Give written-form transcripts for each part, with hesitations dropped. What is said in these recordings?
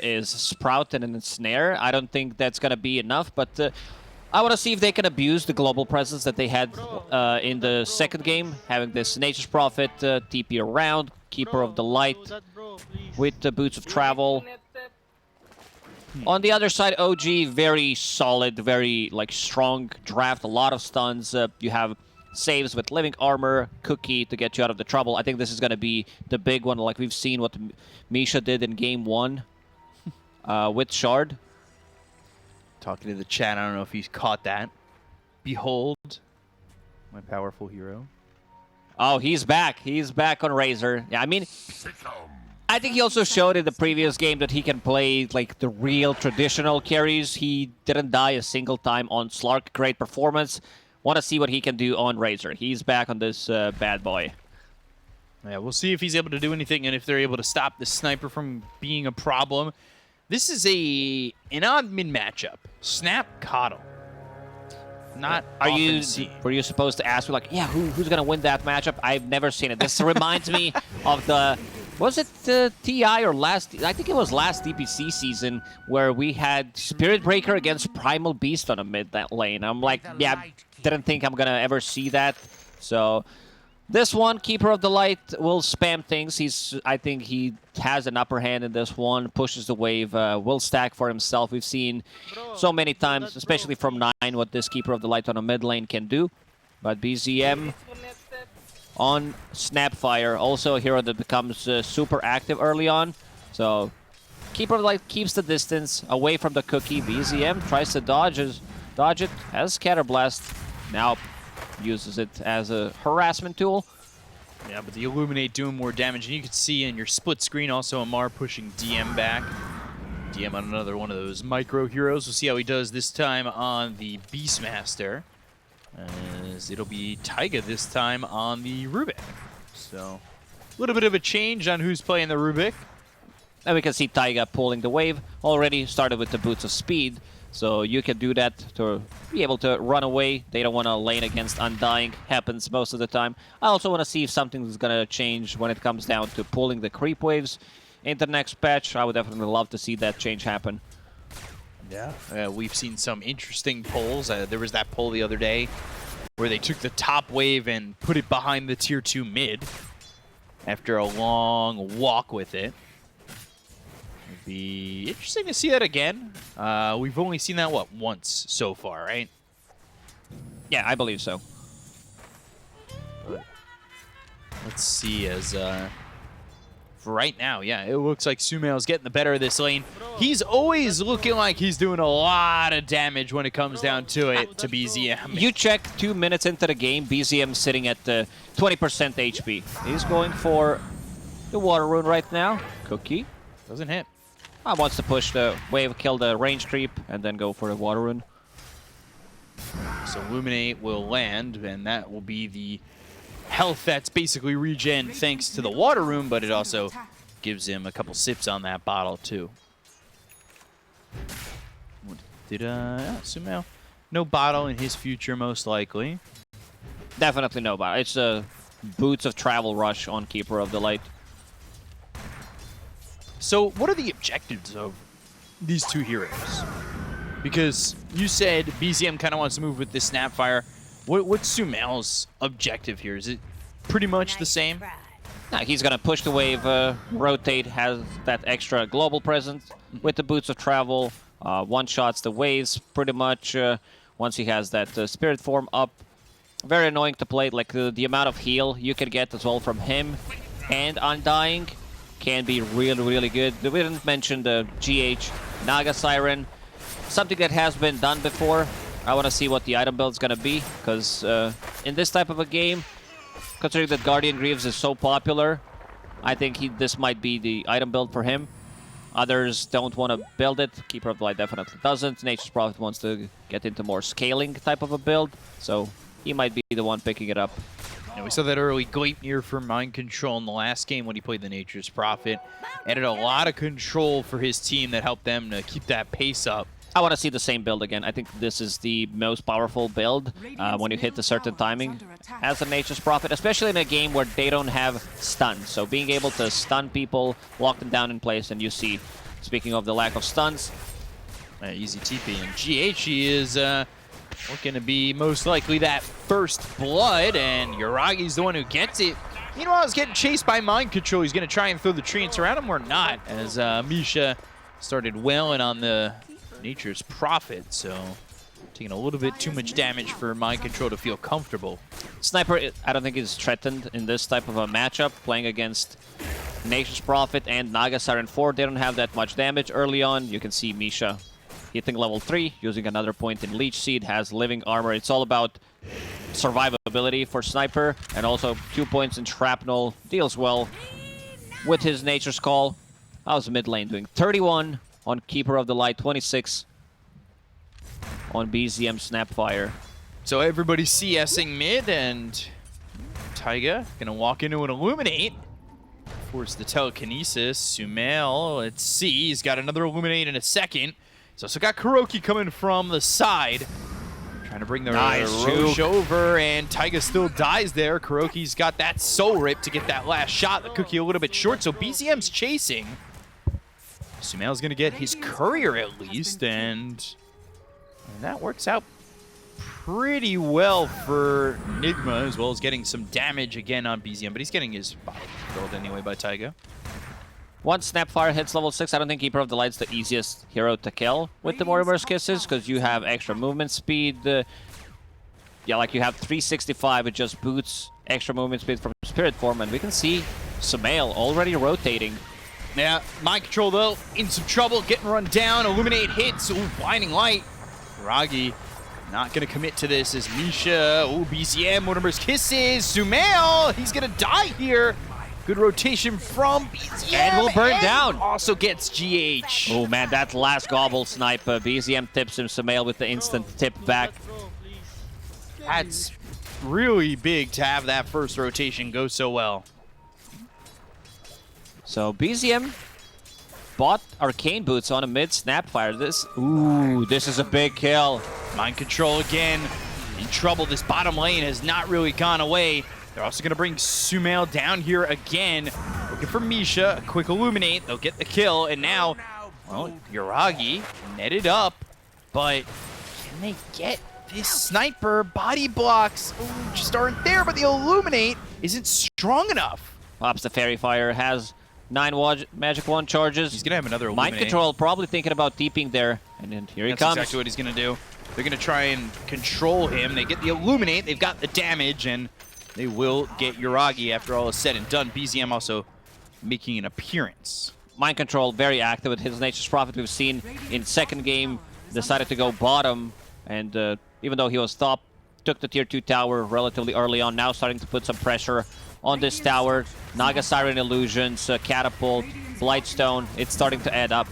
is Sprout and a Snare. I don't think that's going to be enough, but I want to see if they can abuse the global presence that they had in the second game, having this Nature's Prophet, TP around, Keeper of the Light with the Boots of Travel. On the other side, OG, very solid, very like strong draft, a lot of stuns. You have saves with Living Armor, Cookie to get you out of the trouble. I think this is going to be the big one, like we've seen what Misha did in Game 1 with Shard. Talking to the chat, I don't know if he's caught that. Behold, my powerful hero. Oh, he's back. He's back on Razor. Yeah, I mean, I think he also showed in the previous game that he can play like the real traditional carries. He didn't die a single time on Slark. Great performance. Want to see what he can do on Razor. He's back on this bad boy. Yeah, we'll see if he's able to do anything and if they're able to stop the sniper from being a problem. This is an odd mid matchup. Snap Coddle. Not Were you supposed to ask me like, yeah, who's gonna win that matchup? I've never seen it. This reminds me of the, was it the TI or last? I think it was last DPC season where we had Spirit Breaker against Primal Beast on a mid that lane. I'm like, yeah, didn't think I'm gonna ever see that. So this one, Keeper of the Light, will spam things. I think he has an upper hand in this one, pushes the wave, will stack for himself. We've seen so many times, especially from 9, what this Keeper of the Light on a mid lane can do. But BZM on Snapfire, also a hero that becomes super active early on. So Keeper of the Light keeps the distance away from the Cookie. BZM tries to dodge it, has Scatterblast. Now uses it as a harassment tool. Yeah, but the Illuminate doing more damage. And you can see in your split screen also Amar pushing DM back. DM on another one of those micro heroes. We'll see how he does this time on the Beastmaster. As it'll be Taiga this time on the Rubik. So a little bit of a change on who's playing the Rubik. And we can see Taiga pulling the wave. Already started with the Boots of Speed. So you can do that to be able to run away. They don't want to lane against Undying. Happens most of the time. I also want to see if something is going to change when it comes down to pulling the creep waves into the next patch. I would definitely love to see that change happen. Yeah, we've seen some interesting pulls. There was that pull the other day where they took the top wave and put it behind the tier 2 mid after a long walk with it. It'd be interesting to see that again. We've only seen that, what, once so far, right? Yeah, I believe so. But let's see as... for right now, yeah, it looks like Sumail's getting the better of this lane. He's always looking like he's doing a lot of damage when it comes down to it to BZM. You check 2 minutes into the game, BZM sitting at 20% HP. He's going for the Water Rune right now. Cookie. Doesn't hit. Wants to push the wave, kill the range creep, and then go for the Water Rune. So Illuminate will land, and that will be the health that's basically regen thanks to the Water Rune, but it also gives him a couple sips on that bottle too. What did Sumail? No bottle in his future, most likely. Definitely no bottle. It's a Boots of Travel rush on Keeper of the Light. So what are the objectives of these two heroes? Because you said BZM kind of wants to move with this Snapfire. What's Sumail's objective here? Is it pretty much the same? No, he's going to push the wave, rotate, has that extra global presence with the Boots of Travel. One-shots the waves pretty much once he has that Spirit Form up. Very annoying to play. Like the amount of heal you can get as well from him and Undying can be really, really good. We didn't mention the GH Naga Siren. Something that has been done before. I want to see what the item build is going to be, because in this type of a game, considering that Guardian Greaves is so popular, I think this might be the item build for him. Others don't want to build it. Keeper of the Light definitely doesn't. Nature's Prophet wants to get into more scaling type of a build, so he might be the one picking it up. And we saw that early Gleipnir for Mind Control in the last game when he played the Nature's Prophet. Added a lot of control for his team that helped them to keep that pace up. I want to see the same build again. I think this is the most powerful build when you hit a certain timing as a Nature's Prophet, especially in a game where they don't have stun. So being able to stun people, lock them down in place, and you see Speaking of the lack of stuns. Easy TP. And GH is looking to be most likely that first blood, and Yuragi's the one who gets it. Meanwhile, he's getting chased by Mind Control. He's going to try and throw the treants around him or not, as Misha started wailing on the Nature's Prophet, so taking a little bit too much damage for Mind Control to feel comfortable. Sniper, I don't think is threatened in this type of a matchup, playing against Nature's Prophet and Naga Siren 4. They don't have that much damage early on. You can see Misha hitting level 3, using another point in Leech Seed, has living armor. It's all about survivability for Sniper, and also 2 points in Shrapnel. Deals well with his Nature's Call. How's the mid lane doing? 31 on Keeper of the Light, 26 on BZM Snapfire. So everybody's CSing mid, and Taiga gonna walk into an Illuminate. Force the telekinesis. Sumail, let's see, he's got another Illuminate in a second. He's also got Kuroki coming from the side. Trying to bring the Roche over, and Taiga still dies there. Kuroki's got that soul rip to get that last shot. The cookie a little bit short, so BZM's chasing. Sumail's gonna get his courier at least, and that works out pretty well for Nigma, as well as getting some damage again on BZM, but he's getting his body killed anyway by Taiga. Once Snapfire hits level 6, I don't think Keeper of the Light's the easiest hero to kill with the Mortimer's Kisses, because you have extra movement speed. Yeah, like you have 365, it just boots extra movement speed from Spirit Form, and we can see Sumail already rotating. Yeah, Mind Control, though, in some trouble, getting run down. Illuminate hits. Ooh, Blinding Light. Ragi not going to commit to this as Misha. Ooh, BZM, Mortimer's Kisses. Sumail, he's going to die here. Good rotation from BZM. And will burn down. Also gets GH. Oh man, that last gobble snipe. BZM tips him, Sumail with the instant tip back. That's really big to have that first rotation go so well. So BZM bought Arcane Boots on a mid Snapfire. This is a big kill. Mind Control again. In trouble. This bottom lane has not really gone away. They're also going to bring Sumail down here again. Looking for Misha. A quick Illuminate. They'll get the kill. And now, well, Yuragi netted up. But can they get this sniper? Body blocks just aren't there. But the Illuminate isn't strong enough. Pops the Fairy Fire. Has 9 Magic Wand charges. He's going to have another Illuminate. Mind Control probably thinking about TPing there. And then here he comes. That's exactly what he's going to do. They're going to try and control him. They get the Illuminate. They've got the damage. And they will get Yuragi after all is said and done. BZM also making an appearance. Mind Control very active with his Nature's Prophet. We've seen in second game decided to go bottom, and even though he was top, took the tier 2 tower relatively early on. Now starting to put some pressure on this tower. Naga Siren Illusions, Catapult, Blightstone. It's starting to add up.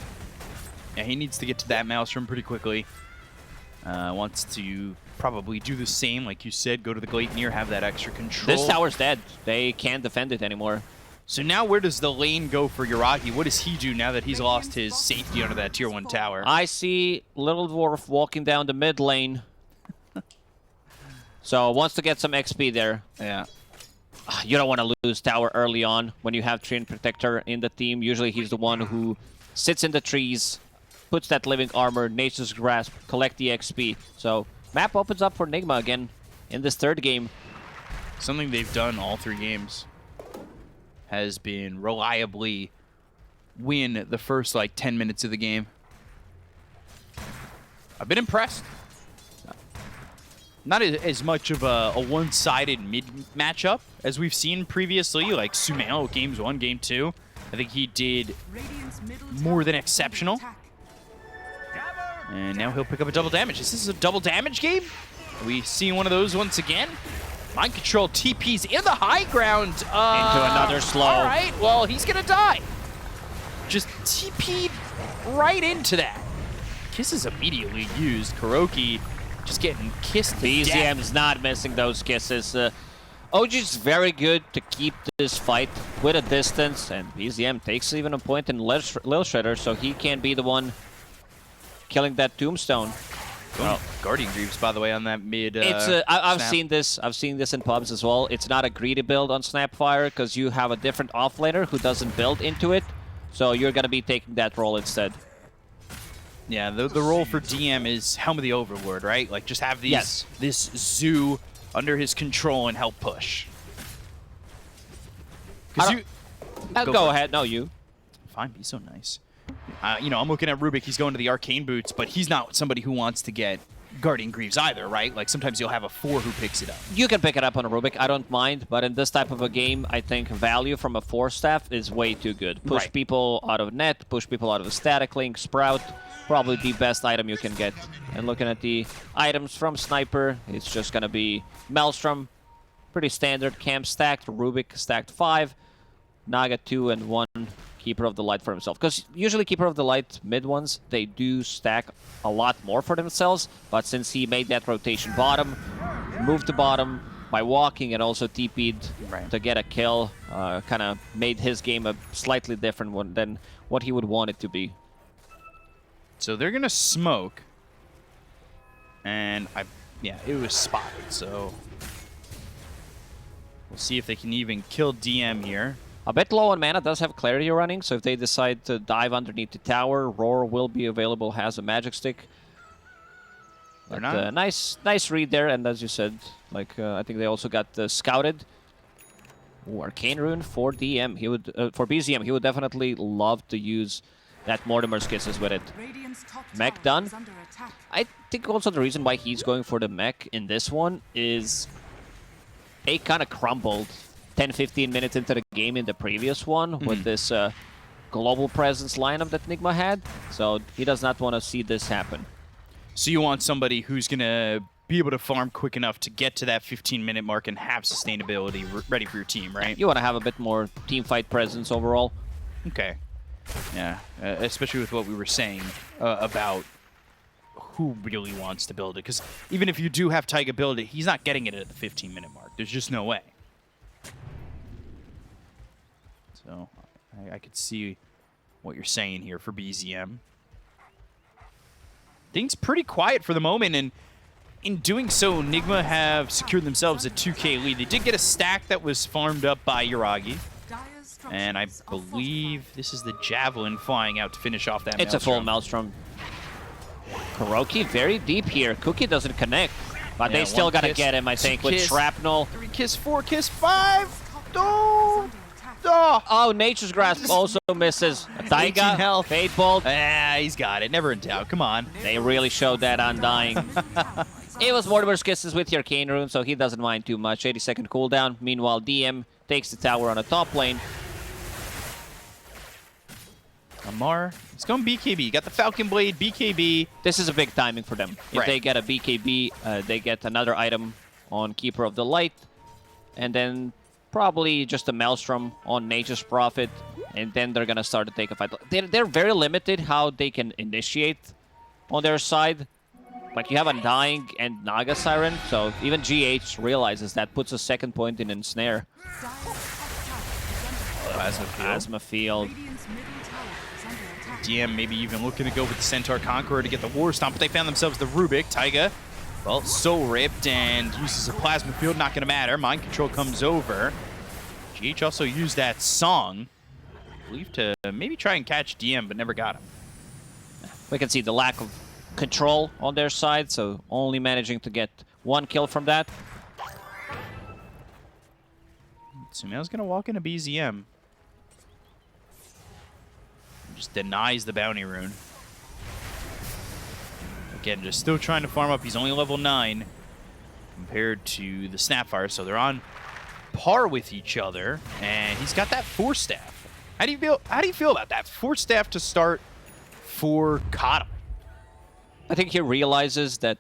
Yeah, he needs to get to that Maelstrom pretty quickly. Wants to probably do the same, like you said, go to the Gleipnir, have that extra control. This tower's dead. They can't defend it anymore. So now where does the lane go for Yuragi? What does he do now that he's lost his safety under that tier 1 tower? I see Little Dwarf walking down the mid lane. So wants to get some XP there. Yeah. You don't want to lose tower early on when you have Treant Protector in the team. Usually he's the one who sits in the trees, puts that living armor, Nature's Grasp, collect the XP. So map opens up for Nigma again in this third game. Something they've done all 3 games has been reliably win the first, like, 10 minutes of the game. I've been impressed. Not as much of a one-sided mid matchup as we've seen previously, like Sumail, games 1, game 2. I think he did more than exceptional. And now he'll pick up a double damage. This is a double damage game. We see one of those once again. Mind Control TP's in the high ground. Into another slow. All right, well, he's going to die. Just TP'd right into that. Kiss is immediately used. Kuroki just getting kissed to death. BZM's not missing those kisses. OG's very good to keep this fight with a distance, and BZM takes even a point in Lil Shredder, so he can't be the one killing that tombstone. Oh, Guardian Greaves, by the way, on that mid. I've seen this. I've seen this in pubs as well. It's not a greedy build on Snapfire because you have a different offlaner who doesn't build into it. So you're going to be taking that role instead. Yeah, the role for DM is Helm of the Overlord, right? Like, just have these this zoo under his control and help push. Because Go ahead. No, you. Fine, be so nice. You know, I'm looking at Rubik. He's going to the Arcane Boots, but he's not somebody who wants to get Guardian Greaves either, right? Like, sometimes you'll have a 4 who picks it up. You can pick it up on a Rubik. I don't mind. But in this type of a game, I think value from a 4 staff is way too good. Push people out of net, push people out of the static link, Sprout. Probably the best item you can get. And looking at the items from Sniper, it's just going to be Maelstrom. Pretty standard. Camp stacked. Rubik stacked 5. Naga 2 and 1. Keeper of the Light for himself. Because usually Keeper of the Light mid ones, they do stack a lot more for themselves. But since he made that rotation bottom, moved to bottom by walking and also TP'd to get a kill, kind of made his game a slightly different one than what he would want it to be. So they're going to smoke. And yeah, it was spotted. So we'll see if they can even kill DM here. A bit low on mana, does have Clarity running, so if they decide to dive underneath the tower, Roar will be available, has a Magic Stick. But, nice read there, and as you said, like I think they also got scouted. Ooh, Arcane Rune for DM. He would for BZM. He would definitely love to use that Mortimer's Kisses with it. Mech done. I think also the reason why he's going for the mech in this one is they kind of crumbled 10-15 minutes into the game in the previous one with this global presence lineup that Nigma had. So he does not want to see this happen. So you want somebody who's going to be able to farm quick enough to get to that 15-minute mark and have sustainability ready for your team, right? You want to have a bit more team fight presence overall. Okay. Yeah, especially with what we were saying about who really wants to build it. Because even if you do have Taiga build it, he's not getting it at the 15-minute mark. There's just no way. So I could see what you're saying here for BZM. Things pretty quiet for the moment, and in doing so, Nigma have secured themselves a 2K lead. They did get a stack that was farmed up by Yuragi. And I believe this is the Javelin flying out to finish off that It's a full Maelstrom. Kuroki very deep here. Cookie doesn't connect, but they still got to get him, I think, with Shrapnel. 3 kiss, 4 kiss, 5! Oh, Nature's Grasp also misses. Taiga, Fate Bolt. Ah, he's got it. Never in doubt. Come on. They really showed that Undying. It was Mortimer's Kisses with the Arcane Rune, so he doesn't mind too much. 80-second cooldown. Meanwhile, DM takes the tower on the top lane. Amar, it's going BKB. Got the Falcon Blade, BKB. This is a big timing for them. If they get a BKB, they get another item on Keeper of the Light. And then probably just a Maelstrom on Nature's Prophet. And then they're going to start to take a fight. They're very limited how they can initiate on their side. Like, you have Undying and Naga Siren, so even GH realizes that, puts a second point in Ensnare. Asthma Field. DM maybe even looking to go with the Centaur Conqueror to get the War Stomp, but they found themselves the Rubik. Taiga, well, soul ripped and uses a Plasma Field, not going to matter. Mind Control comes over. GH also used that Song, I believe, to maybe try and catch DM, but never got him. We can see the lack of control on their side, so only managing to get 1 kill from that. Sumail's going to walk into BZM. Just denies the bounty rune. Again, just still trying to farm up. He's only level 9 compared to the Snapfire, so they're on par with each other. And he's got that Force Staff. How do you feel about that Force Staff to start for Kata? I think he realizes that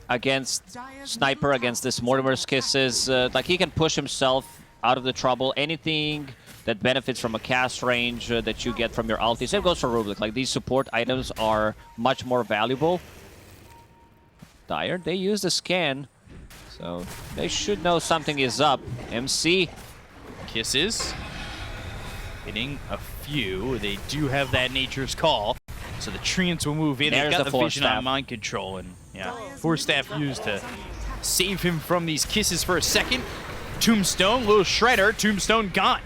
against Sniper, against this Mortimer's Kisses, like, he can push himself out of the trouble. Anything that benefits from a cast range that you get from your ulti. Same goes for Rubik. Like, these support items are much more valuable. Dire, they use the scan, so they should know something is up. MC. Kisses. Hitting a few. They do have that Nature's Call, so the Treants will move in. They've got the vision on Mind Control, and yeah, Force Staff used to save him from these kisses for a second. Tombstone, little shredder, Tombstone gone.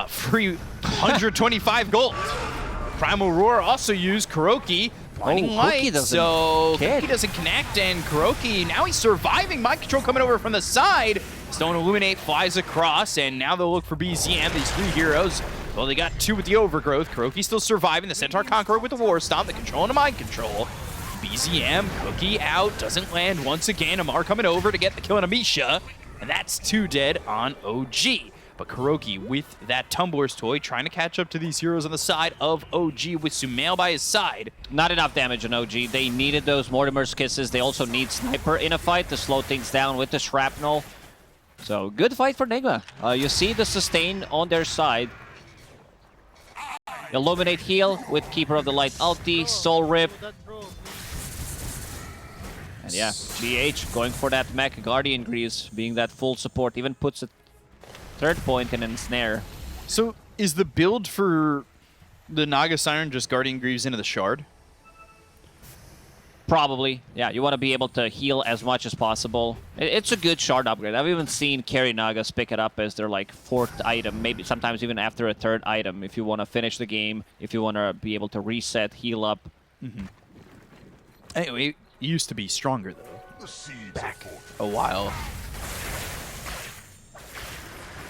Free 125 gold. Primal Roar also used Kuroki. Blinding Light, so Kuroki doesn't connect, and Kuroki, now he's surviving. Mind Control coming over from the side. Stone Illuminate flies across, and now they'll look for BZM, these 3 heroes. Well, they got 2 with the Overgrowth. Kuroki still surviving. The Centaur Conqueror with the War Stomp, the Control and the Mind Control. BZM, Cookie out, doesn't land once again. Amar coming over to get the kill on Amisha, and that's 2 dead on OG. But Kuroki with that Tumbler's Toy trying to catch up to these heroes on the side of OG with Sumail by his side. Not enough damage on OG. They needed those Mortimer's Kisses. They also need Sniper in a fight to slow things down with the Shrapnel. So good fight for Nigma. You see the sustain on their side. Illuminate heal with Keeper of the Light ulti, Soul Rip. And yeah, GH going for that mech Guardian Greaves, being that full support, even puts a 3rd point in ensnare. So is the build for the Naga Siren just Guardian Greaves into the Shard? Probably. Yeah, you want to be able to heal as much as possible. It's a good Shard upgrade. I've even seen carry Nagas pick it up as their like 4th item, maybe sometimes even after a 3rd item, if you want to finish the game, if you want to be able to reset, heal up. Anyway, it used to be stronger though. Back a while.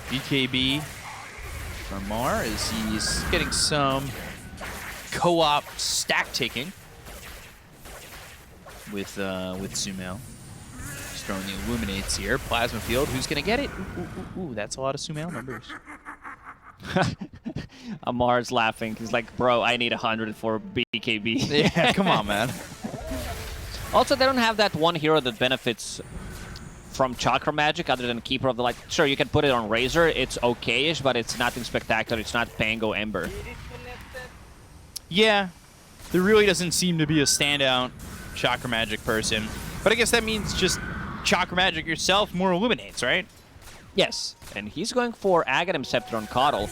BKB from Mar as he's getting some co-op stack taking with Sumail. Just throwing the Illuminates here. Plasma Field, who's gonna get it? Ooh, that's a lot of Sumail numbers. Amar's laughing. He's like, bro, I need 100 for BKB. Yeah, come on, man. Also, they don't have that one hero that benefits from Chakra Magic other than Keeper of the Light. Sure, you can put it on Razor. It's okay-ish, but it's nothing spectacular. It's not Pango Ember. Yeah, there really doesn't seem to be a standout Chakra Magic person. But I guess that means just Chakra Magic yourself, more Illuminates, right? Yes, and he's going for Aghanim Scepter on Coddle.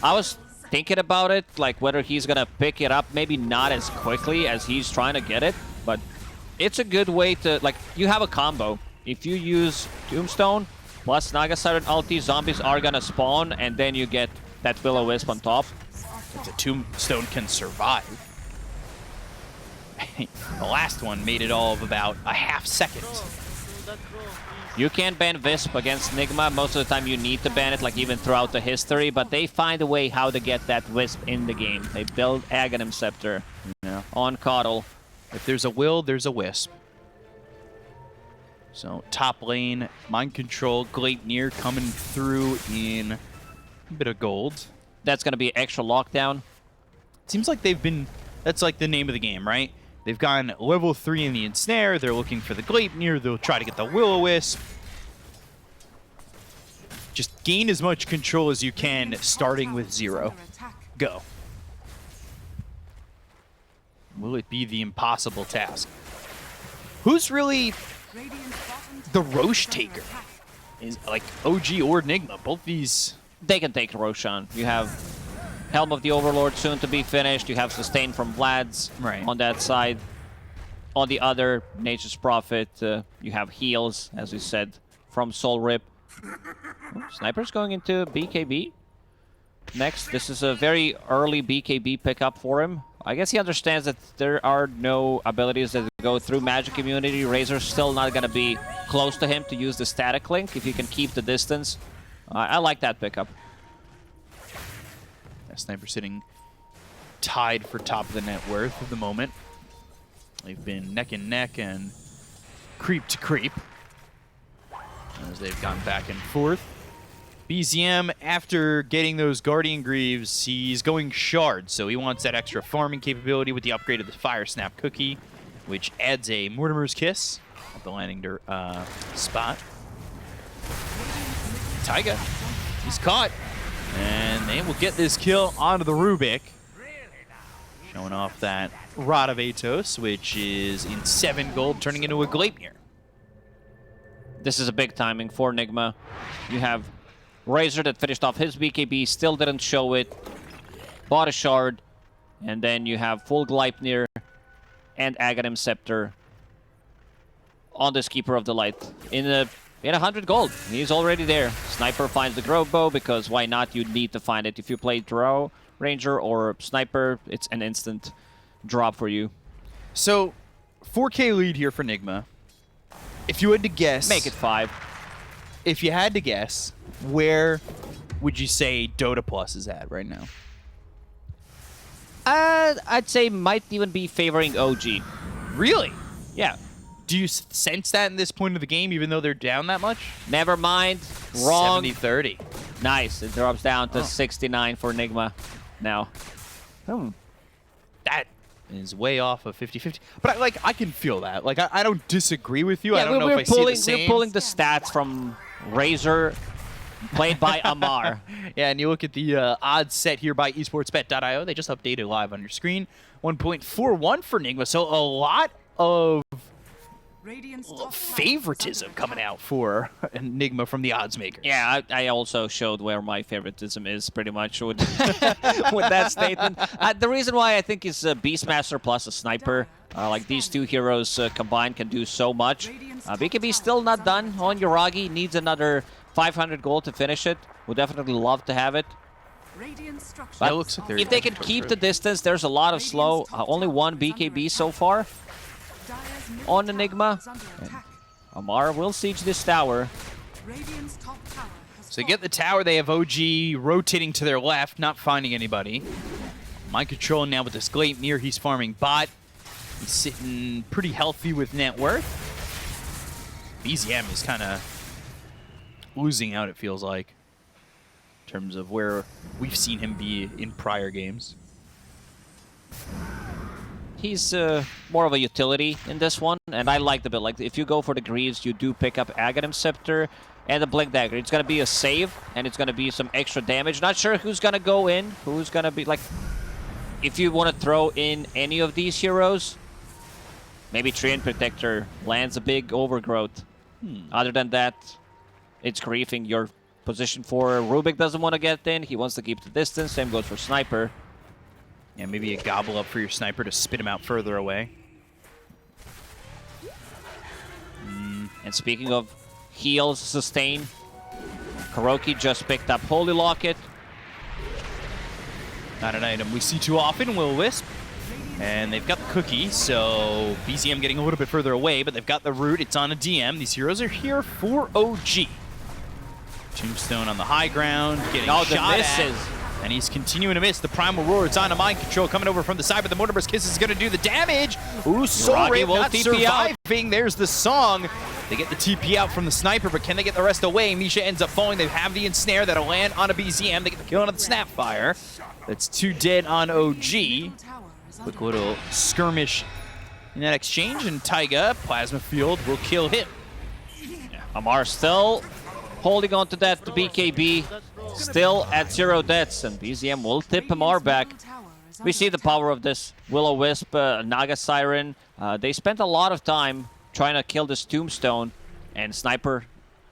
I was thinking about it, like whether he's going to pick it up, maybe not as quickly as he's trying to get it, but it's a good way to, like, you have a combo. If you use Tombstone plus Naga Siren ulti, zombies are gonna spawn, and then you get that Will-O-Wisp on top. If the Tombstone can survive. The last one made it all of about a half second. You can ban Wisp against Nigma. Most of the time you need to ban it, like even throughout the history, but they find a way how to get that Wisp in the game. They build Aghanim Scepter on Coddle. If there's a will, there's a Wisp. So top lane, Mind Control, Gleipnir coming through in a bit of gold. That's going to be extra lockdown. Seems like they've been, that's like the name of the game, right? They've gone level 3 in the Ensnare, they're looking for the Gleipnir, they'll try to get the Will-O-Wisp. Just gain as much control as you can, starting with 0. Go. Will it be the impossible task? Who's really the Roche taker? Is like OG or Nigma, both these. They can take Roshan. You have Helm of the Overlord soon to be finished. You have Sustain from Vlad's on that side. On the other, Nature's Prophet, you have heals, as we said, from Soul Rip. Sniper's going into BKB. Next, this is a very early BKB pickup for him. I guess he understands that there are no abilities that go through magic immunity. Razor's still not going to be close to him to use the static link if he can keep the distance. I like that pickup. Sniper sitting tied for top of the net worth at the moment. They've been neck and neck and creep to creep as they've gone back and forth. BZM, after getting those Guardian Greaves, he's going Shard, so he wants that extra farming capability with the upgrade of the Fire Snap Cookie, which adds a Mortimer's Kiss at the landing spot. Taiga, he's caught, and they will get this kill onto the Rubik, showing off that Rod of Atos, which is in 7 gold, turning into a Gleipnir. This is a big timing for Nigma. You have Razor that finished off his BKB, still didn't show it, bought a Shard, and then you have full Gleipnir and Aghanim Scepter on this Keeper of the Light. In a in 100 gold. He's already there. Sniper finds the Grove Bow because why not? You need to find it. If you play Drow, Ranger, or Sniper, it's an instant drop for you. So, 4K lead here for Nigma. If you had to guess... Make it 5. If you had to guess, where would you say Dota Plus is at right now? I'd say might even be favoring OG. Really? Yeah. Do you sense that in this point of the game, even though they're down that much? Never mind. Wrong. 70-30. Nice. It drops down to 69 for Nigma now. That is way off of 50-50. But I can feel that. Like I don't disagree with you. Yeah, I don't know if I see the same. We're pulling the stats from Razor, played by Amar. Yeah, and you look at the odds set here by esportsbet.io. They just updated live on your screen. 1.41 for Nigma. So a lot of favoritism coming out for Nigma from the odds makers. Yeah, I also showed where my favoritism is pretty much with, with that statement. The reason why I think is Beastmaster plus a Sniper. Like these two heroes combined can do so much. BKB still not done on Yuragi. Needs another 500 gold to finish it. Would definitely love to have it. But looks like if they can keep the distance, there's a lot of slow. Only one BKB so far on Enigma. And Amar will siege this tower. So they get the tower. They have OG rotating to their left, not finding anybody. Mind control now with this Gleipnir. He's farming bot. He's sitting pretty healthy with net worth. BZM is kind of losing out, it feels like, in terms of where we've seen him be in prior games. He's more of a utility in this one, and I like the build. Like, if you go for the Greaves, you do pick up Aghanim Scepter and the Blink Dagger. It's going to be a save, and it's going to be some extra damage. Not sure who's going to go in, who's going to be, like... If you want to throw in any of these heroes, maybe Treant Protector lands a big overgrowth. Other than that, it's griefing your position for Rubik doesn't want to get in. He wants to keep the distance. Same goes for Sniper. Yeah, maybe a gobble up for your Sniper to spit him out further away. And speaking of heals, sustain, Kuroki just picked up Holy Locket. Not an item we see too often, Will-O-Wisp. And they've got the cookie, so BZM getting a little bit further away, but they've got the root. It's on a DM. These heroes are here for OG. Tombstone on the high ground, getting shot at. And he's continuing to miss. The Primal Roar, it's on a mind control coming over from the side, but the Mortimer's Kiss is going to do the damage. Ooh, Soul Ray not surviving. There's the song. They get the TP out from the Sniper, but can they get the rest away? Misha ends up falling. They have the Ensnare that'll land on a BZM. They get the kill on the Snapfire. That's 2 dead on OG. Quick little skirmish in that exchange, and Taiga, Plasma Field, will kill him. Yeah. Amar still holding on to that BKB. Still at 0 deaths, and BZM will tip Amar back. We see the power of this Will-O-Wisp, Naga Siren. They spent a lot of time trying to kill this Tombstone, and Sniper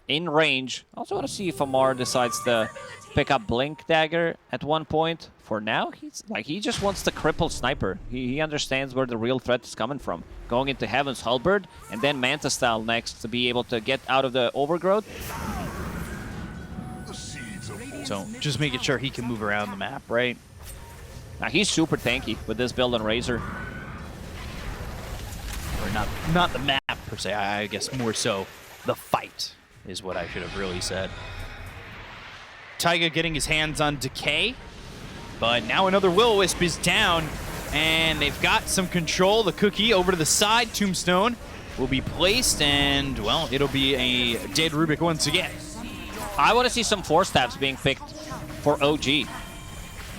in range. Also want to see if Amar decides to pick up Blink Dagger at one point. For now, he just wants to cripple Sniper. He understands where the real threat is coming from. Going into Heaven's Halberd, and then Manta Style next to be able to get out of the overgrowth. So just making sure he can move around the map, right? Now he's super tanky with this build on Razor. Or not the map per se, I guess more so the fight is what I should have really said. Taiga getting his hands on Decay, but now another Will-O-Wisp is down, and they've got some control. The cookie over to the side, Tombstone will be placed, and well, it'll be a dead Rubik once again. I want to see some Force Stabs being picked for OG.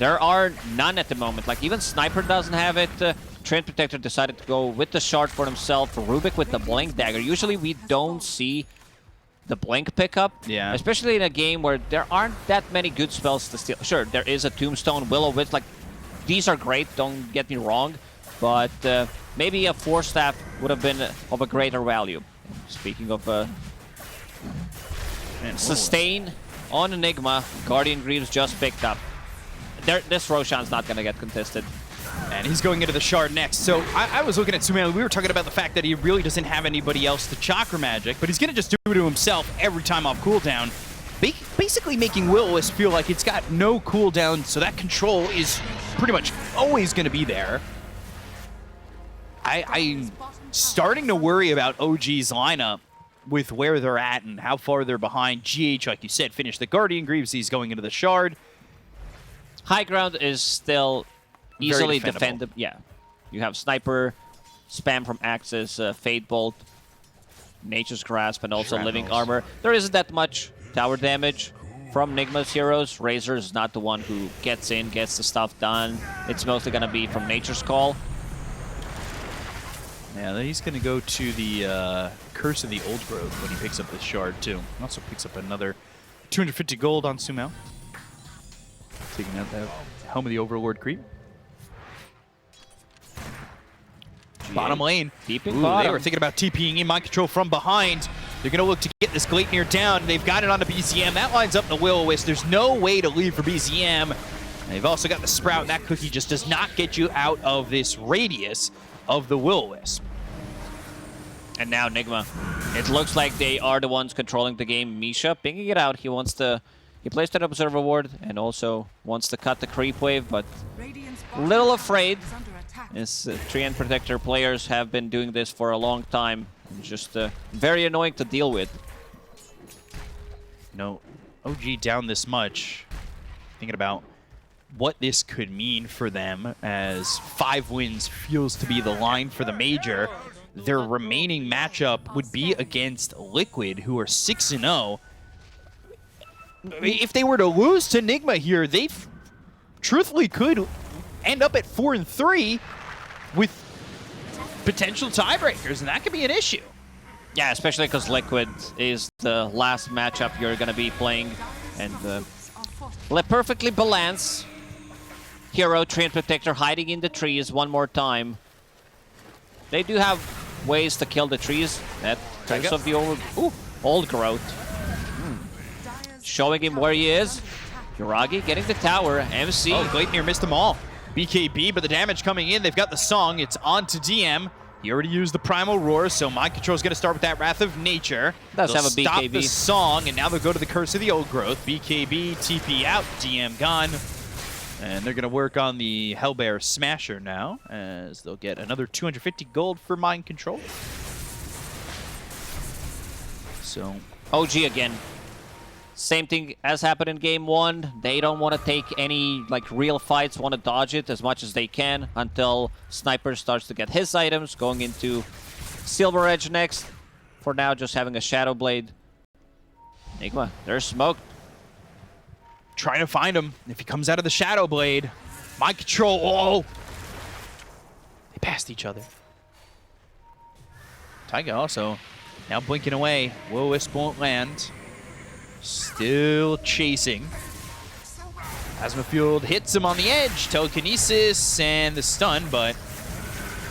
There are none at the moment. Like, even Sniper doesn't have it. Treant Protector decided to go with the shard for himself. Rubik with the Blink Dagger. Usually we don't see the Blink pickup. Yeah. Especially in a game where there aren't that many good spells to steal. Sure, there is a Tombstone, Will-O-Wisp. Like, these are great, don't get me wrong. But maybe a Force Staff would have been of a greater value. Speaking of... sustain on Enigma. Guardian Greaves just picked up. This Roshan's not going to get contested. And he's going into the Shard next. So I was looking at Sumail. We were talking about the fact that he really doesn't have anybody else to Chakra Magic, but he's going to just do it to himself every time off cooldown. Basically making Will-O-Wisp feel like it's got no cooldown, so that control is pretty much always going to be there. I'm starting to worry about OG's lineup with where they're at and how far they're behind. GH, like you said, finished the Guardian Greaves. He's going into the Shard. High ground is still easily defendable. defendable. Yeah. You have Sniper, spam from Axis, Fade Bolt, Nature's Grasp, and also Living Armor. There isn't that much tower damage from Nigma's heroes. Razor is not the one who gets in, gets the stuff done. It's mostly going to be from Nature's Call. Yeah, he's going to go to the Curse of the Old Growth when he picks up this Shard, too. Also picks up another 250 gold on Sumail. Taking out that Helm of the Overlord creep. Bottom lane. Deeping bottom. They were thinking about TPing in mind control from behind. They're going to look to get this Gleipnir down. They've got it onto BZM. That lines up the Will-O-Wisp. There's no way to leave for BZM. They've also got the Sprout, and that cookie just does not get you out of this radius of the Will-O-Wisp. And now Nigma. It looks like they are the ones controlling the game. Misha pinging it out. He wants to... He placed an Observer Ward and also wants to cut the creep wave, but a little afraid. As Treant Protector players have been doing this for a long time. Just very annoying to deal with. No, OG down this much. Thinking about what this could mean for them, as 5 wins feels to be the line for the Major. Their remaining matchup would be against Liquid, who are 6-0. If they were to lose to Nigma here, they truthfully could end up at 4-3 with potential tiebreakers, and that could be an issue. Yeah, especially because Liquid is the last matchup you're going to be playing. And perfectly balanced. Hero, Treant Protector hiding in the trees one more time. They do have ways to kill the trees. That Curse of the Old Growth. Showing him where he is. Yuragi getting the tower. MC. Oh, Gleipnir missed them all. BKB, but the damage coming in. They've got the Song. It's on to DM. He already used the Primal Roar, so Mind Control is going to start with that Wrath of Nature. Does have a BKB. Stop the Song, and now they'll go to the Curse of the Old Growth. BKB, TP out, DM gone. And they're going to work on the Hellbear Smasher now, as they'll get another 250 gold for Mind Control. So, OG again. Same thing as happened in game 1. They don't want to take any real fights, want to dodge it as much as they can until Sniper starts to get his items, going into Silver Edge next. For now, just having a Shadow Blade. Nigma, they're smoked. Trying to find him. If he comes out of the Shadow Blade, Mind Control. Oh! They passed each other. Taiga also now blinking away. Will-O-Wisp won't land. Still chasing. Asmofield hits him on the edge. Telekinesis and the stun, but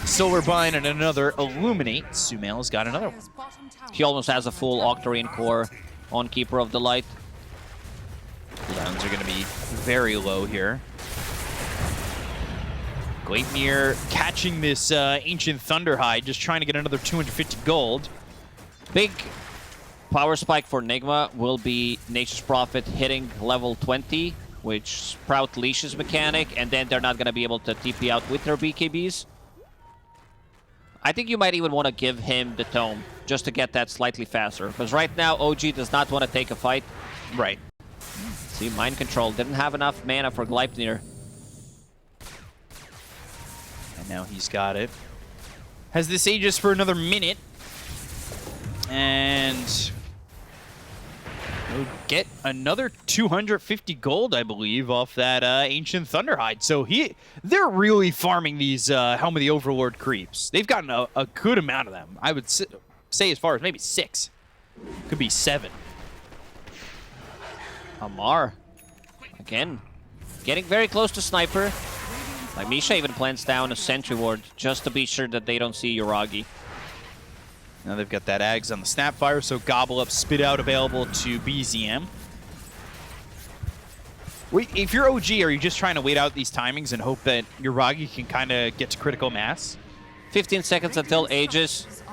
Solar Bind and another Illuminate. Sumail's got another one. He almost has a full Octarine core on Keeper of the Light. Cooldowns are going to be very low here. Gleipnir catching this Ancient Thunderhide, just trying to get another 250 gold. Big power spike for Nigma will be Nature's Prophet hitting level 20, which Sprout leashes mechanic, and then they're not going to be able to TP out with their BKBs. I think you might even want to give him the Tome, just to get that slightly faster. Because right now, OG does not want to take a fight. Right. See, Mind Control didn't have enough mana for Gleipnir. And now he's got it. Has this Aegis for another minute. And we'll get another 250 gold, I believe, off that Ancient Thunderhide. So they're really farming these Helm of the Overlord creeps. They've gotten a good amount of them. I would say as far as maybe 6. Could be 7. Amar, again, getting very close to Sniper. Misha even plants down a Sentry Ward just to be sure that they don't see Yuragi. Now they've got that Ags on the Snapfire, so Gobble Up, Spit Out available to BZM. If you're OG, are you just trying to wait out these timings and hope that Yuragi can kind of get to critical mass? 15 seconds until Aegis.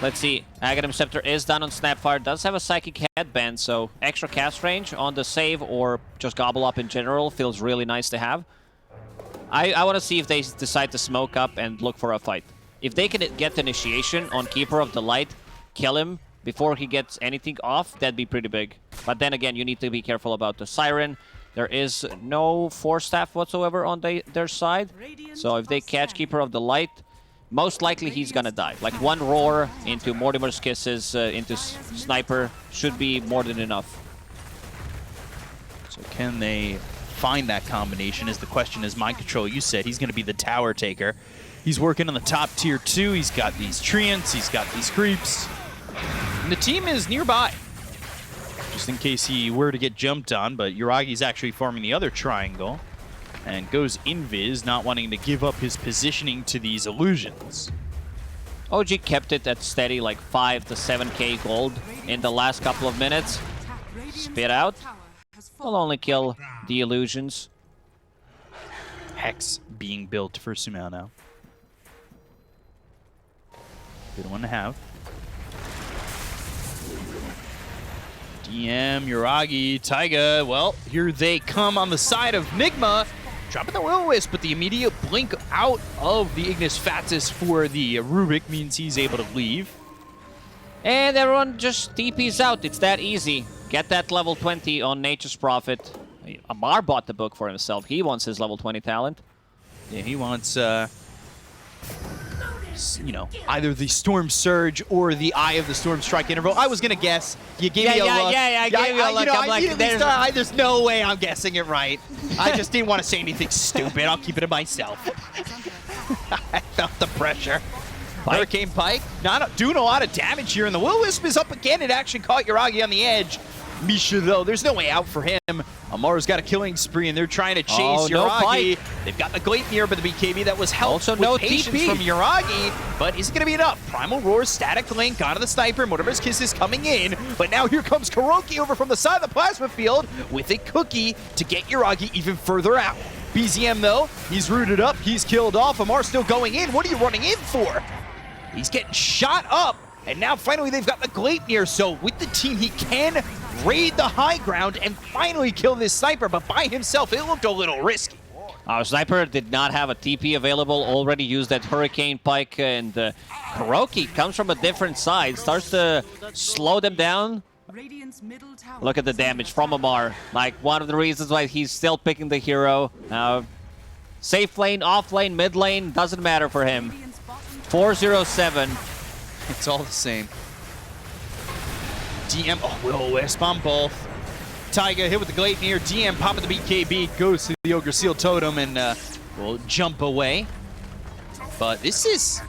Let's see. Aghanim Scepter is done on Snapfire. Does have a Psychic Headband, so extra cast range on the save or just gobble up in general feels really nice to have. I want to see if they decide to smoke up and look for a fight. If they can get the initiation on Keeper of the Light, kill him before he gets anything off, that'd be pretty big. But then again, you need to be careful about the Siren. There is no Force Staff whatsoever on their side. So if they catch Keeper of the Light, most likely he's gonna die. Like one roar into Mortimer's Kisses, into Sniper should be more than enough. So can they find that combination is the question. As Mind Control, you said he's gonna be the tower taker. He's working on the top tier 2. He's got these Treants, he's got these creeps. And the team is nearby, just in case he were to get jumped on, but Yuragi's actually farming the other triangle. And goes invis, not wanting to give up his positioning to these illusions. OG kept it at steady, like 5 to 7k gold in the last couple of minutes. Spit out. Will only kill the illusions. Hex being built for Sumail now. Good one to have. DM, Yuragi, Taiga. Well, here they come on the side of Nigma. Dropping the Will-O-Wisp, but the immediate blink out of the Ignis Fatuus for the Rubik means he's able to leave. And everyone just TP's out. It's that easy. Get that level 20 on Nature's Prophet. Amar bought the book for himself. He wants his level 20 talent. Yeah, he wants, you know, either the Storm Surge or the Eye of the Storm Strike interval. I was going to guess. You gave me a look. I gave you a look. I'm like, there's no way I'm guessing it right. I just didn't want to say anything stupid. I'll keep it to myself. I felt the pressure. Hurricane Pike not doing a lot of damage here, and the Will-O-Wisp is up again. It actually caught Yuragi on the edge. Misha, though, there's no way out for him. Amar's got a killing spree, and they're trying to chase Yuragi. No. They've got the Gleipnir, but the BKB that was helped also with no patience TP from Yuragi, but is it going to be enough? Primal Roar, Static Link, onto the Sniper, Mortimer's Kiss is coming in, but now here comes Kuroki over from the side of the Plasma Field with a cookie to get Yuragi even further out. BZM, though, he's rooted up, he's killed off. Amar still going in. What are you running in for? He's getting shot up, and now finally they've got the Gleipnir, so with the team he can raid the high ground and finally kill this Sniper, but by himself it looked a little risky. Our Sniper did not have a TP available, already used that Hurricane Pike, and Kuroki comes from a different side, starts to slow them down. Look at the damage from Amar. Like, one of the reasons why he's still picking the hero. Safe lane, off lane, mid lane, doesn't matter for him. 407. It's all the same. DM, Will-O-Wisp on both. Taiga hit with the Gleipnir. DM popping the BKB, goes to the Ogre Seal Totem and will jump away. But this is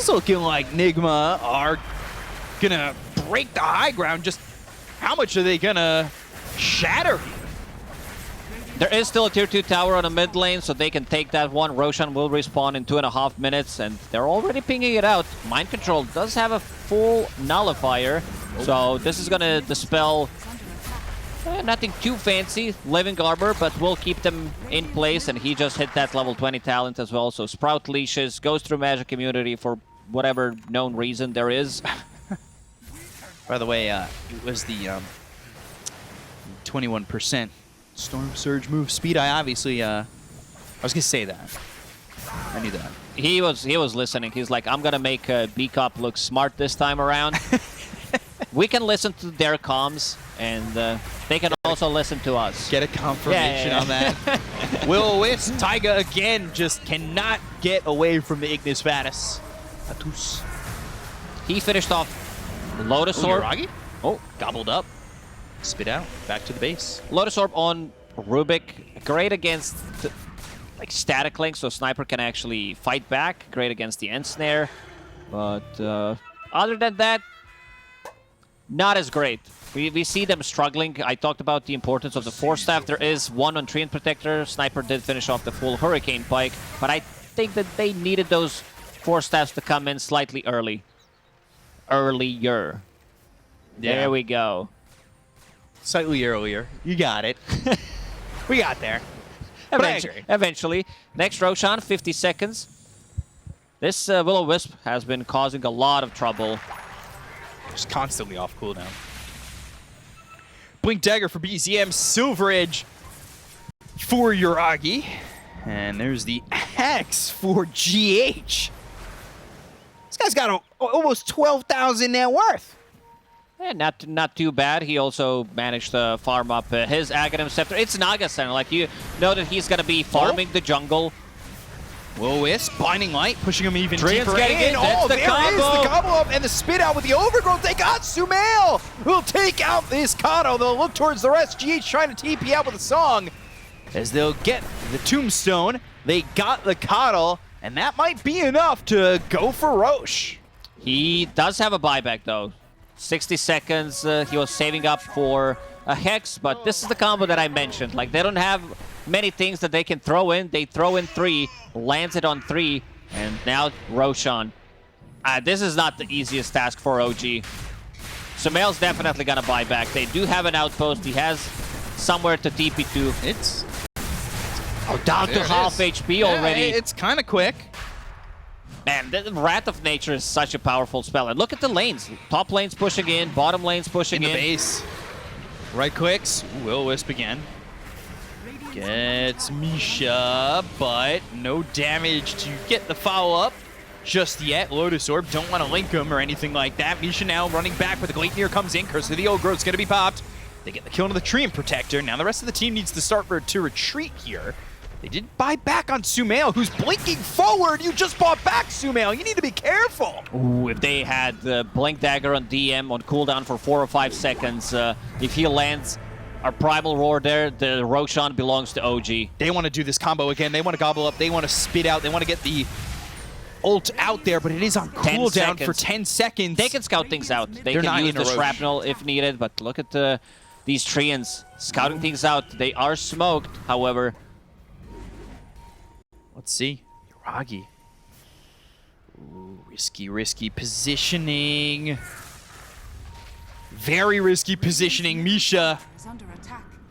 looking like Nigma are gonna break the high ground. Just how much are they gonna shatter? There is still a tier 2 tower on the mid lane, so they can take that one. Roshan will respawn in 2.5 minutes, and they're already pinging it out. Mind Control does have a full nullifier, so this is going to dispel nothing too fancy, Living Arbor, but will keep them in place, and he just hit that level 20 talent as well. So Sprout leashes, goes through Magic Immunity for whatever known reason there is. By the way, it was the 21%. Storm Surge move speed. I obviously, I was gonna say that. I knew that. He was listening. He's like, I'm gonna make B-Cop look smart this time around. We can listen to their comms, and they can also listen to us. Get a confirmation on that. Will-O-Wisp, Taiga again, just cannot get away from the Ignis Fatuus. He finished off Lotus Orb. Yuragi? Oh, gobbled up. Spit out, back to the base. Lotus Orb on Rubik, great against like static link, so Sniper can actually fight back. Great against the End Snare, but other than that, not as great. We see them struggling. I talked about the importance of the Force Staff. There is one on Treant Protector. Sniper did finish off the full Hurricane Pike, but I think that they needed those Force Staffs to come in slightly earlier. Yeah. There we go. Slightly earlier. You got it. We got there. Eventually. Next, Roshan, 50 seconds. This Will-O-Wisp has been causing a lot of trouble. Just constantly off cooldown. Blink Dagger for BZM, Silver Edge for Yuragi. And there's the Axe for GH. This guy's got almost 12,000 net worth. Yeah, not too bad. He also managed to farm up his Aghanim Scepter. It's Naga-san. Like, you know that he's going to be farming the jungle. Will-O-Wisp, Blinding Light, pushing him even Dream's deeper getting in. That's the there combo. is the combo up and the spit out with the overgrowth. They got Sumail, who'll take out this Kato. They'll look towards the rest. GH trying to TP out with a song as they'll get the Tombstone. They got the Kato, and that might be enough to go for Roche. He does have a buyback, though. 60 seconds. He was saving up for a Hex, but this is the combo that I mentioned. Like, they don't have many things that they can throw in. They throw in 3, lands it on 3, and now Roshan. This is not the easiest task for OG. Sumail's definitely gonna buy back. They do have an outpost. He has somewhere to TP to. It's down to half HP already. It's kind of quick. Man, the Wrath of Nature is such a powerful spell. And look at the lanes. Top lane's pushing in, bottom lane's pushing in. The base. Right clicks. Will-O-Wisp again. Gets Misha, but no damage to get the follow-up just yet. Lotus Orb, don't want to link him or anything like that. Misha now running back, but the Gleipnir comes in. Curse of the Ogrowth's going to be popped. They get the kill into the Tree and Protector. Now the rest of the team needs to start to retreat here. They did buy back on Sumail, who's blinking forward. You just bought back Sumail. You need to be careful. Ooh, if they had the Blink Dagger on DM on cooldown for 4 or 5 seconds, if he lands our Primal Roar there, the Roshan belongs to OG. They want to do this combo again. They want to gobble up. They want to spit out. They want to get the ult out there, but it is on cooldown for 10 seconds. They can scout things out. They can use the Shrapnel if needed, but look at these Treants scouting things out. They are smoked, however. Let's see. Yuragi. Ooh, risky positioning. Very risky positioning. Misha.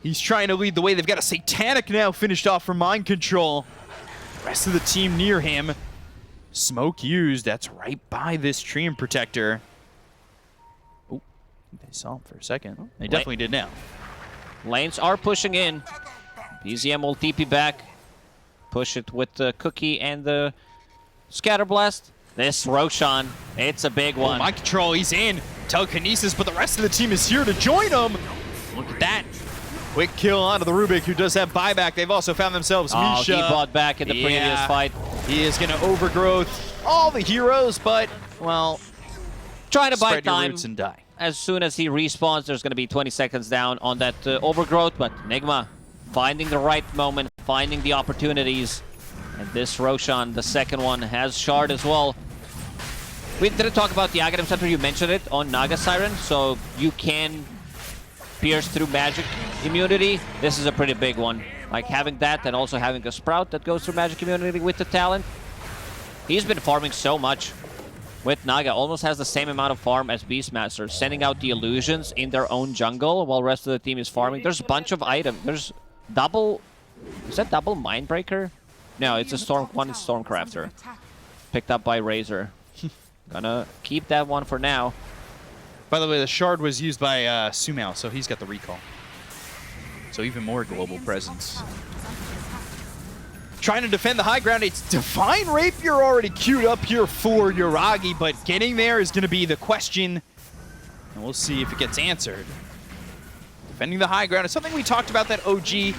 He's trying to lead the way. They've got a Satanic now finished off for Mind Control. Rest of the team near him. Smoke used. That's right by this Tree and Protector. Oh, they saw him for a second. They definitely did now. Lanes are pushing in. BZM will TP back. Push it with the Cookie and the Scatterblast. This Roshan, it's a big one. Mind Control, he's in. Telekinesis, but the rest of the team is here to join him. Look at that. Quick kill onto the Rubik, who does have buyback. They've also found themselves Misha. He bought back in the previous fight. He is going to overgrowth all the heroes, but, well, trying to buy time. Roots and die. As soon as he respawns, there's going to be 20 seconds down on that overgrowth, but Nigma finding the right moment, finding the opportunities. And this Roshan, the second one, has Shard as well. We didn't talk about the Aghanim Scepter. You mentioned it on Naga Siren, so you can pierce through magic immunity. This is a pretty big one. Like having that and also having a Sprout that goes through magic immunity with the talent. He's been farming so much with Naga. Almost has the same amount of farm as Beastmaster, sending out the illusions in their own jungle while the rest of the team is farming. There's a bunch of items. There's double... Is that double Mindbreaker? No, it's a Stormcrafter. Picked up by Razor. Gonna keep that one for now. By the way, the Shard was used by Sumail, so he's got the recall. So even more global presence. Trying to defend the high ground. It's Divine Rapier already queued up here for Yuragi, but getting there is going to be the question. And we'll see if it gets answered. Defending the high ground is something we talked about that OG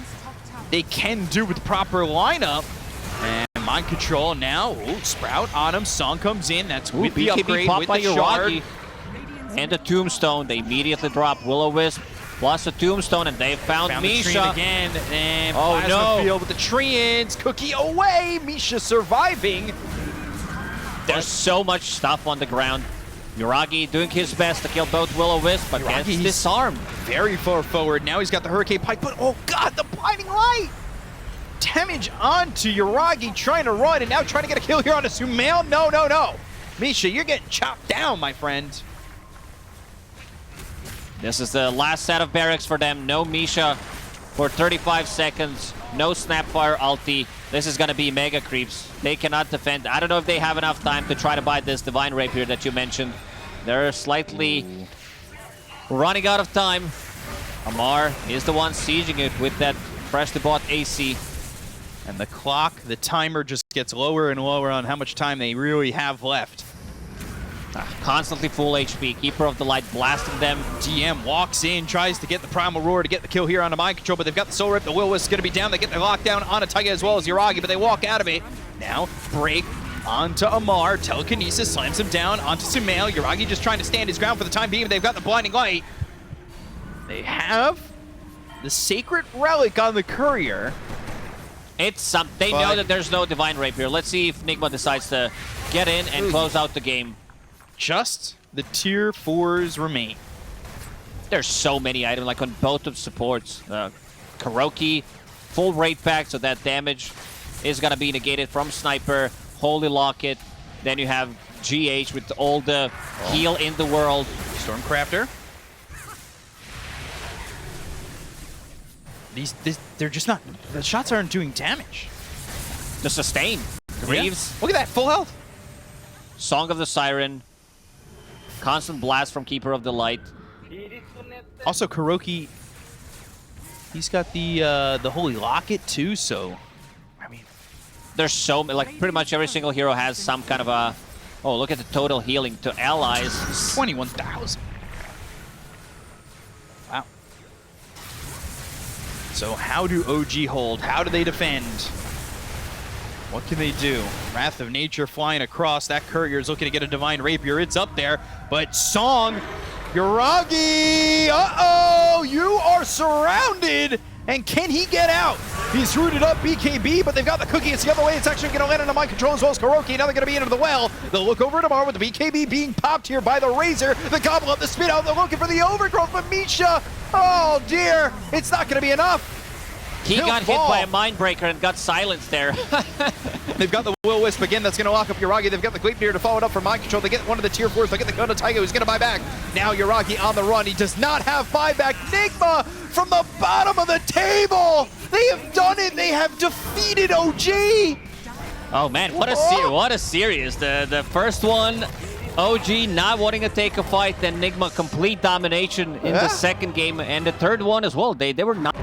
they can do with the proper lineup. And Mind Control now. Ooh, Sprout on him. Song comes in. That's with the upgrade with the Shard. And the Tombstone. They immediately drop Will-O-Wisp plus a Tombstone, and they found Misha. Again, and oh no! Field with the Treants. Cookie away. Misha surviving. There's so much stuff on the ground. Yuragi doing his best to kill both Will-O-Wisp, but gets disarmed. Very far forward. Now he's got the Hurricane Pike, but oh god, the Blinding Light! Damage onto Yuragi, trying to run, and now trying to get a kill here on a Sumail. No. Misha, you're getting chopped down, my friend. This is the last set of barracks for them. No Misha for 35 seconds. No Snapfire ulti. This is going to be mega creeps. They cannot defend. I don't know if they have enough time to try to buy this Divine Rapier that you mentioned. They're slightly running out of time. Amar is the one sieging it with that freshly bought AC. And the clock, the timer just gets lower and lower on how much time they really have left. Constantly full HP. Keeper of the Light blasting them. DM walks in, tries to get the Primal Roar to get the kill here on the Mind Control, but they've got the Soul Rip. The Will-O-Wisp is going to be down. They get the lockdown on a Taiga as well as Yuragi, but they walk out of it. Now, break onto Amar. Telekinesis slams him down onto Sumail. Yuragi just trying to stand his ground for the time being, but they've got the Blinding Light. They have the Sacred Relic on the Courier. It's something. They know that there's no Divine Rapier. Let's see if Nigma decides to get in and close out the game. Just the tier 4s remain. There's so many items, like on both of supports. Kuroki, full rate pack, so that damage is going to be negated from Sniper. Holy Locket. Then you have GH with all the heal in the world. Stormcrafter. They're just not, the shots aren't doing damage. The sustain. Greaves. Yeah. Look at that, full health. Song of the Siren. Constant blast from Keeper of the Light. Also, Kuroki, he's got the Holy Locket too, so, I mean. There's so many, like pretty much every single hero has some kind of a, oh, look at the total healing to allies. 21,000. Wow. So how do OG hold? How do they defend? What can they do? Wrath of Nature flying across. That Courier is looking to get a Divine Rapier. It's up there, but Song, Yuragi, uh-oh! You are surrounded, and can he get out? He's rooted up BKB, but they've got the cookie. It's the other way. It's actually going to land on the Mind Control as well as Kuroki. Now they're going to be into the well. They'll look over tomorrow with the BKB being popped here by the Razor. The Gobble Up, the Spit Out. They're looking for the Overgrowth, but Misha, oh dear, it's not going to be enough. He got hit by a Mindbreaker and got silenced there. They've got the Will-O-Wisp again. That's going to lock up Yuragi. They've got the Gleipnir to follow it up for Mind Control. They get one of the tier 4s. They get the Kona Taiga who's going to buy back. Now Yuragi on the run. He does not have buyback. Nigma from the bottom of the table. They have done it. They have defeated OG. Oh man, what a series. The first one, OG not wanting to take a fight, then Nigma complete domination in the second game, and the third one as well. They were not.